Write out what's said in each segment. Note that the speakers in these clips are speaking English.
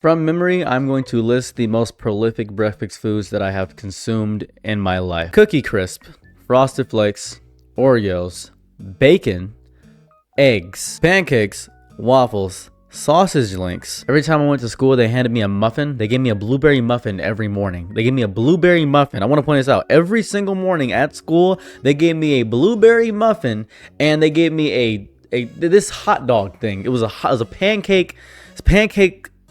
From memory, I'm going to list the most prolific breakfast foods that I have consumed in my life. Cookie Crisp, Frosted Flakes, Oreos, bacon, eggs, pancakes, waffles, sausage links. Every time I went to school, they handed me a muffin. They gave me a blueberry muffin every morning. They gave me a blueberry muffin. I want to point this out. Every single morning at school, they gave me a blueberry muffin, and they gave me this hot dog thing. It was a pancake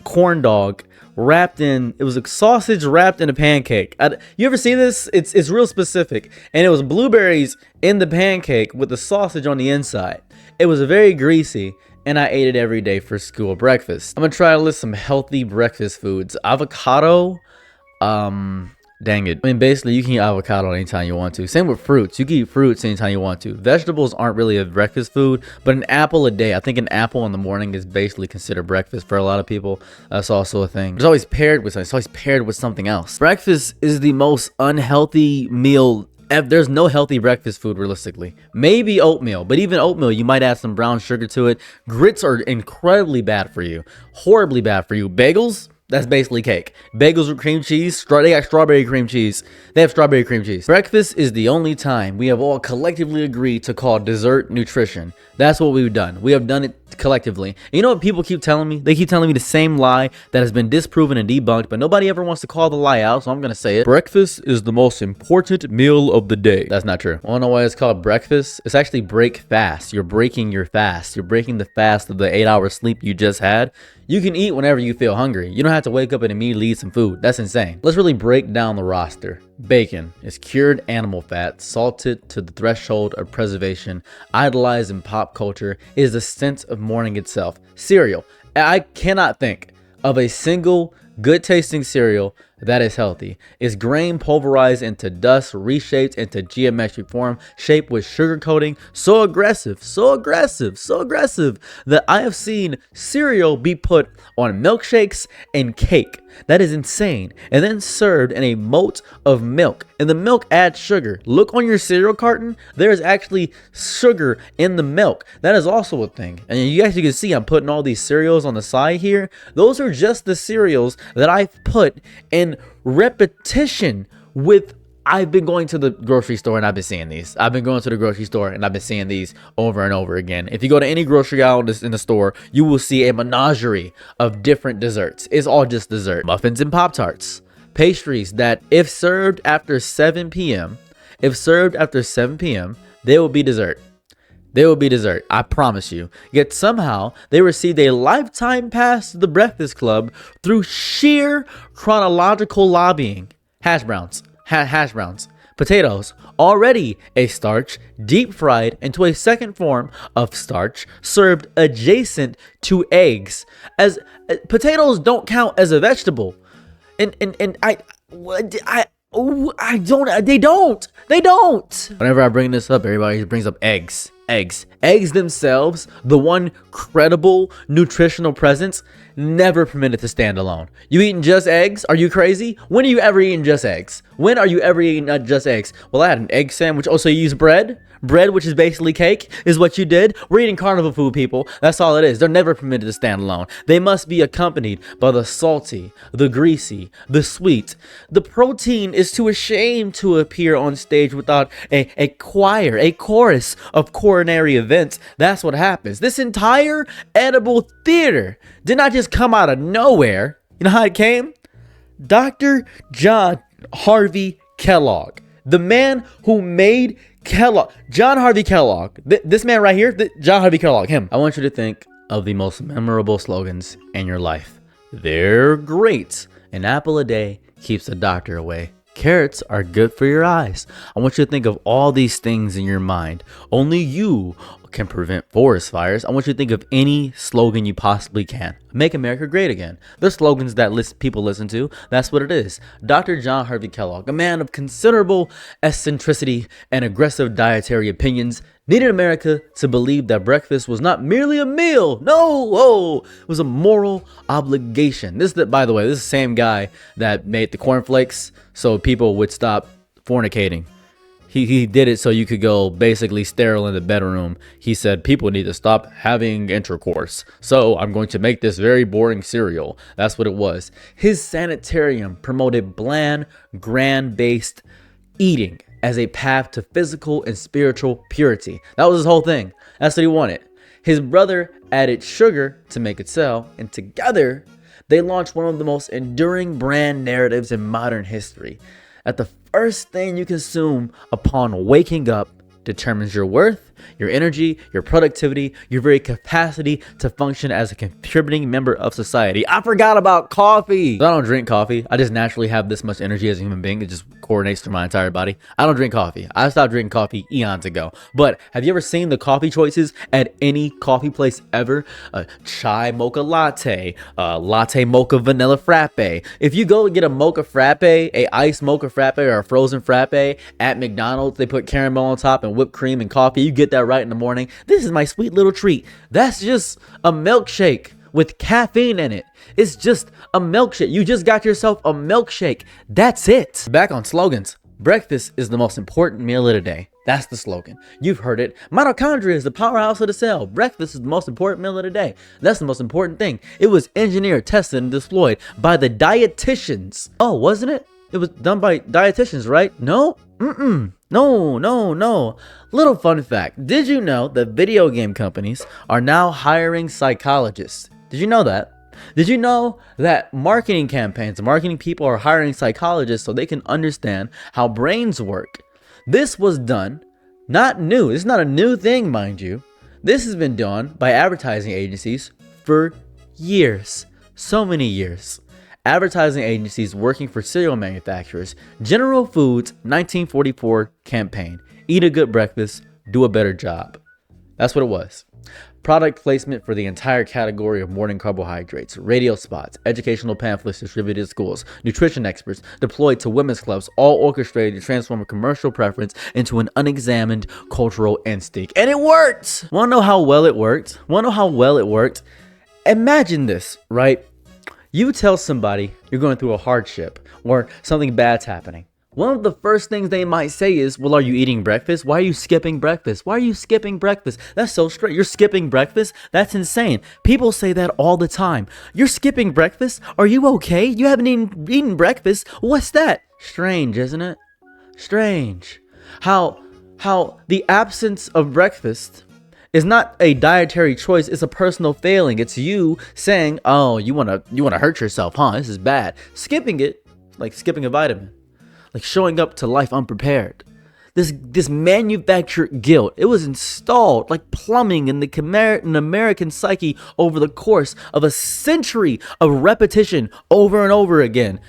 corn dog wrapped in, it was a sausage wrapped in a pancake. You ever see this? It's real specific, and it was blueberries in the pancake with the sausage on the inside. It was very greasy, and I ate it every day for school breakfast. I'm gonna try to list some healthy breakfast foods. Avocado, dang it. I mean, basically, you can eat avocado anytime you want to. Same with fruits. You can eat fruits anytime you want to. Vegetables aren't really a breakfast food, but an apple a day. I think an apple in the morning is basically considered breakfast for a lot of people. That's also a thing. It's always paired with something. It's always paired with something else. Breakfast is the most unhealthy meal. There's no healthy breakfast food realistically. Maybe oatmeal, but even oatmeal, you might add some brown sugar to it. Grits are incredibly bad for you. Horribly bad for you. Bagels? That's basically cake. Bagels with cream cheese. They got strawberry cream cheese. They have strawberry cream cheese. Breakfast is the only time we have all collectively agreed to call dessert nutrition. That's what we've done. We have done it collectively. And you know what people keep telling me? They keep telling me the same lie that has been disproven and debunked, but nobody ever wants to call the lie out, so I'm going to say it. Breakfast is the most important meal of the day. That's not true. I don't know why it's called breakfast. It's actually break fast. You're breaking your fast. You're breaking the fast of the 8-hour sleep you just had. You can eat whenever you feel hungry. You don't have to wake up and immediately eat some food. That's insane. Let's really break down the roster. Bacon is cured animal fat, salted to the threshold of preservation, idolized in pop culture, is the sense of morning itself. Cereal. I cannot think of a single good tasting cereal that is healthy. It's grain pulverized into dust, reshaped into geometric form, shaped with sugar coating. So aggressive that I have seen cereal be put on milkshakes and cake. That is insane. And then served in a moat of milk. And the milk adds sugar. Look on your cereal carton. There is actually sugar in the milk. That is also a thing. And you guys, you can see I'm putting all these cereals on the side here. Those are just the cereals that I've put in repetition with. I've been going to the grocery store and I've been seeing these. I've been going to the grocery store and I've been seeing these over and over again. If you go to any grocery aisle in the store, you will see a menagerie of different desserts. It's all just dessert. Muffins and Pop-Tarts. Pastries that if served after 7 p.m., they will be dessert. They will be dessert, I promise you. Yet somehow they received a lifetime pass to the Breakfast Club through sheer chronological lobbying. Hash browns. Potatoes, already a starch, deep fried into a second form of starch, served adjacent to eggs. As potatoes don't count as a vegetable, and I don't. They don't. Whenever I bring this up, everybody brings up eggs. Eggs themselves, the one credible nutritional presence, never permitted to stand alone. You eating just eggs? Are you crazy? When are you ever eating just eggs? When are you ever eating just eggs? Well, I had an egg sandwich. Also, you use bread. Bread, which is basically cake, is what you did. We're eating carnival food, people. That's all it is. They're never permitted to stand alone. They must be accompanied by the salty, the greasy, the sweet. The protein is too ashamed to appear on stage without a choir, a chorus of coronary events. That's what happens. This entire edible theater did not just come out of nowhere. You know how it came? Dr. John Harvey Kellogg, the man who made Kellogg, John Harvey Kellogg, this man right here, John Harvey Kellogg, him. I want you to think of the most memorable slogans in your life. They're great. An apple a day keeps the doctor away. Carrots are good for your eyes. I want you to think of all these things in your mind. Only you can prevent forest fires. I want you to think of any slogan you possibly can. Make America great again. The slogans that people listen to, that's what it is. Dr. John Harvey Kellogg, a man of considerable eccentricity and aggressive dietary opinions, needed America to believe that breakfast was not merely a meal. No, it was a moral obligation. By the way, this is the same guy that made the cornflakes so people would stop fornicating. He did it so you could go basically sterile in the bedroom. He said people need to stop having intercourse. So I'm going to make this very boring cereal. That's what it was. His sanitarium promoted bland, grand-based eating as a path to physical and spiritual purity. That was his whole thing. That's what he wanted. His brother added sugar to make it sell, and together they launched one of the most enduring brand narratives in modern history. That the first thing you consume upon waking up determines your worth, your energy, your productivity, your very capacity to function as a contributing member of society. I forgot about coffee. I don't drink coffee. I just naturally have this much energy as a human being. It just coordinates through my entire body. I don't drink coffee. I stopped drinking coffee eons ago. But have you ever seen the coffee choices at any coffee place ever? A chai mocha latte, a latte mocha vanilla frappe. If you go and get a mocha frappe, a iced mocha frappe or a frozen frappe at McDonald's, they put caramel on top and whipped cream and coffee. You get that right in the morning. This is my sweet little treat. That's just a milkshake with caffeine in it. It's just a milkshake. You just got yourself a milkshake. That's it. Back on slogans. Breakfast is the most important meal of the day. That's the slogan. You've heard it. Mitochondria is the powerhouse of the cell. Breakfast is the most important meal of the day. That's the most important thing. It was engineered, tested, and deployed by the dietitians. Oh, wasn't it? It was done by dietitians, right? No? No. Little fun fact. Did you know that video game companies are now hiring psychologists? Did you know that? Did you know that marketing campaigns, marketing people are hiring psychologists so they can understand how brains work? This was done, not new. It's not a new thing, mind you. This has been done by advertising agencies for years. So many years. Advertising agencies working for cereal manufacturers. General Foods 1944 campaign. Eat a good breakfast, do a better job. That's what it was. Product placement for the entire category of morning carbohydrates, radio spots, educational pamphlets distributed to schools, nutrition experts deployed to women's clubs, all orchestrated to transform a commercial preference into an unexamined cultural instinct. And it worked! Wanna know how well it worked? Imagine this, right? You tell somebody you're going through a hardship or something bad's happening. One of the first things they might say is, well, are you eating breakfast? Why are you skipping breakfast? Why are you skipping breakfast? That's so straight. You're skipping breakfast? That's insane. People say that all the time. You're skipping breakfast? Are you okay? You haven't eaten breakfast? What's that? Strange, isn't it? Strange. How the absence of breakfast is not a dietary choice, it's a personal failing. It's you saying, oh, you wanna hurt yourself, huh? This is bad. Skipping it, like skipping a vitamin. Like showing up to life unprepared. This manufactured guilt, it was installed like plumbing in the American psyche over the course of a century of repetition over and over again.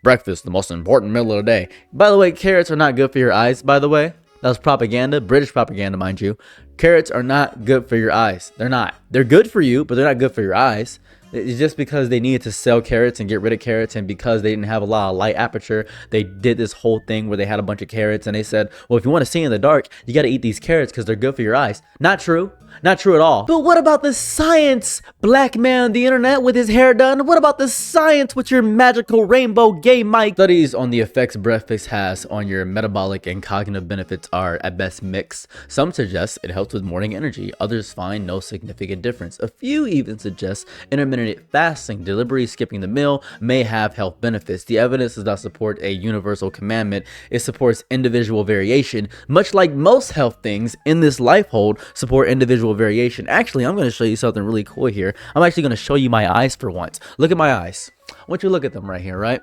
Breakfast, the most important meal of the day. By the way, carrots are not good for your eyes, by the way. That was propaganda, British propaganda, mind you. Carrots are not good for your eyes. They're not. They're good for you, but they're not good for your eyes. It's just because they needed to sell carrots and get rid of carrots, and because they didn't have a lot of light aperture, they did this whole thing where they had a bunch of carrots, and they said, well, if you want to see in the dark, you got to eat these carrots because they're good for your eyes. Not true. Not true at all. But what about the science, black man on the internet with his hair done? What about the science with your magical rainbow gay mic? Studies on the effects breakfast has on your metabolic and cognitive benefits are at best mixed. Some suggest it helps with morning energy. Others find no significant difference. A few even suggest intermittent fasting, deliberately skipping the meal, may have health benefits. The evidence does not support a universal commandment. It supports individual variation, much like most health things in this life hold support individual variation. Actually, I'm going to show you something really cool here. I'm actually going to show you my eyes for once. Look at my eyes. I want you to look at them right here, right?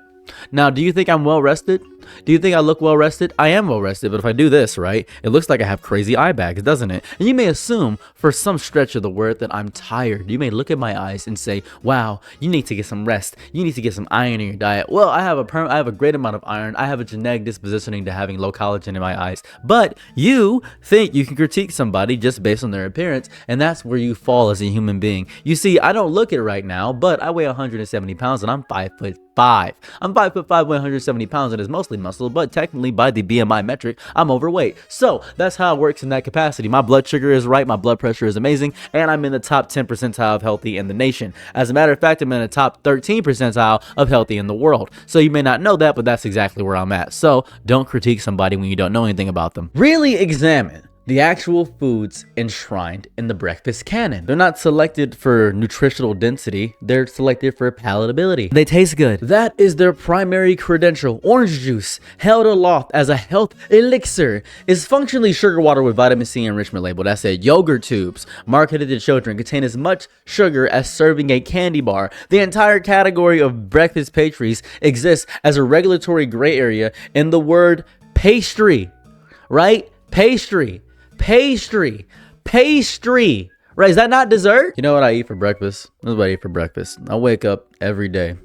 Now, do you think I'm well rested? Do you think I look well rested? I am well rested, but if I do this, right, it looks like I have crazy eye bags, doesn't it? And you may assume for some stretch of the word that I'm tired. You may look at my eyes and say, wow, you need to get some rest. You need to get some iron in your diet. Well, I have a great amount of iron. I have a genetic dispositioning to having low collagen in my eyes. But you think you can critique somebody just based on their appearance, and that's where you fall as a human being. You see, I don't look it right now, but I weigh 170 pounds and I'm 5'5". I'm 5'5", 170 pounds, and it's mostly healthy muscle, but technically by the BMI metric, I'm overweight. So that's how it works in that capacity. My blood sugar is right, my blood pressure is amazing, and I'm in the top 10 percentile of healthy in the nation. As a matter of fact, I'm in the top 13 percentile of healthy in the world. So you may not know that, but that's exactly where I'm at. So don't critique somebody when you don't know anything about them. Really examine the actual foods enshrined in the breakfast canon. They're not selected for nutritional density, they're selected for palatability. They taste good. That is their primary credential. Orange juice, held aloft as a health elixir, is functionally sugar water with vitamin C enrichment label. That said, yogurt tubes marketed to children contain as much sugar as serving a candy bar. The entire category of breakfast pastries exists as a regulatory gray area in the word pastry, right? Pastry. Right, is that not dessert? You know what I eat for breakfast? This is what I eat for breakfast. I wake up every day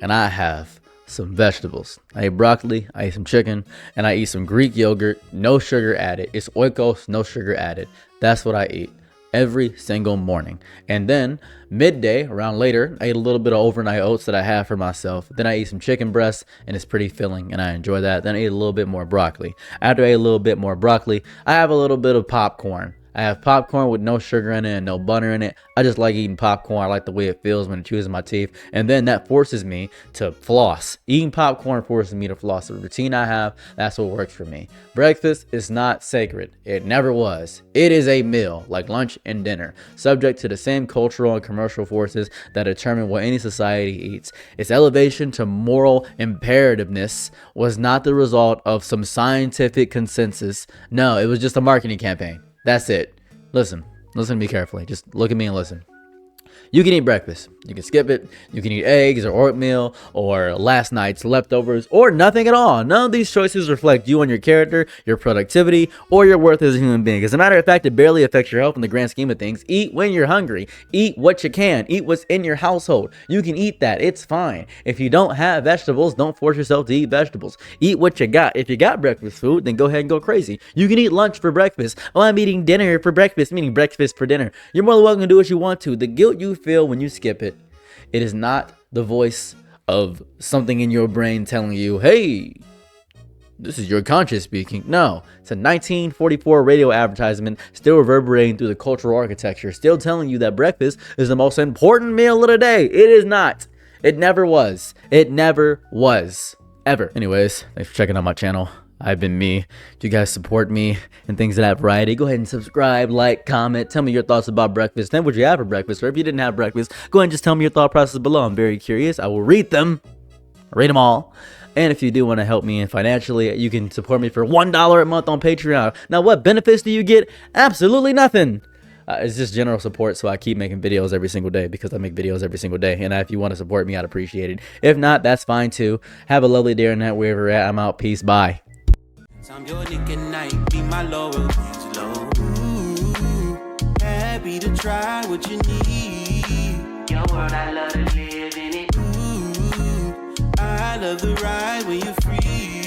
and I have some vegetables. I eat broccoli, I eat some chicken, and I eat some Greek yogurt, no sugar added. It's oikos, no sugar added. That's what I eat every single morning. And then midday, around later, I eat a little bit of overnight oats that I have for myself. Then I eat some chicken breast, and it's pretty filling, and I enjoy that. Then I eat a little bit more broccoli. After I eat a little bit more broccoli, I have a little bit of popcorn. I have popcorn with no sugar in it and no butter in it. I just like eating popcorn. I like the way it feels when it chews in my teeth. And then that forces me to floss. Eating popcorn forces me to floss. The routine I have, that's what works for me. Breakfast is not sacred. It never was. It is a meal, like lunch and dinner, subject to the same cultural and commercial forces that determine what any society eats. Its elevation to moral imperativeness was not the result of some scientific consensus. No, it was just a marketing campaign. That's it. Listen to me carefully. Just look at me and listen. You can eat breakfast. You can skip it. You can eat eggs or oatmeal or last night's leftovers or nothing at all. None of these choices reflect you and your character, your productivity, or your worth as a human being. As a matter of fact, it barely affects your health in the grand scheme of things. Eat when you're hungry. Eat what you can. Eat what's in your household. You can eat that. It's fine. If you don't have vegetables, don't force yourself to eat vegetables. Eat what you got. If you got breakfast food, then go ahead and go crazy. You can eat lunch for breakfast. Oh, I'm eating dinner for breakfast, meaning breakfast for dinner. You're more than welcome to do what you want to. The guilt you feel when you skip it, it is not the voice of something in your brain telling you, hey, this is your conscience speaking. No, it's a 1944 radio advertisement still reverberating through the cultural architecture, still telling you that breakfast is the most important meal of the day. It is not. It never was. It never was. Ever. Anyways, thanks for checking out my channel. I've been me. Do you guys support me and things of that variety? Go ahead and subscribe, like, comment. Tell me your thoughts about breakfast. Then what you have for breakfast? Or if you didn't have breakfast, go ahead and just tell me your thought process below. I'm very curious. I will read them. I read them all. And if you do want to help me financially, you can support me for $1 a month on Patreon. Now, what benefits do you get? Absolutely nothing. It's just general support, so I keep making videos every single day because I make videos every single day. And if you want to support me, I'd appreciate it. If not, that's fine too. Have a lovely day or night wherever you're at. I'm out. Peace. Bye. I'm your Nick and Night, be my Laurel Angelo. Ooh, happy to try what you need. Your world, I love to live in it. Ooh, I love the ride when you're free.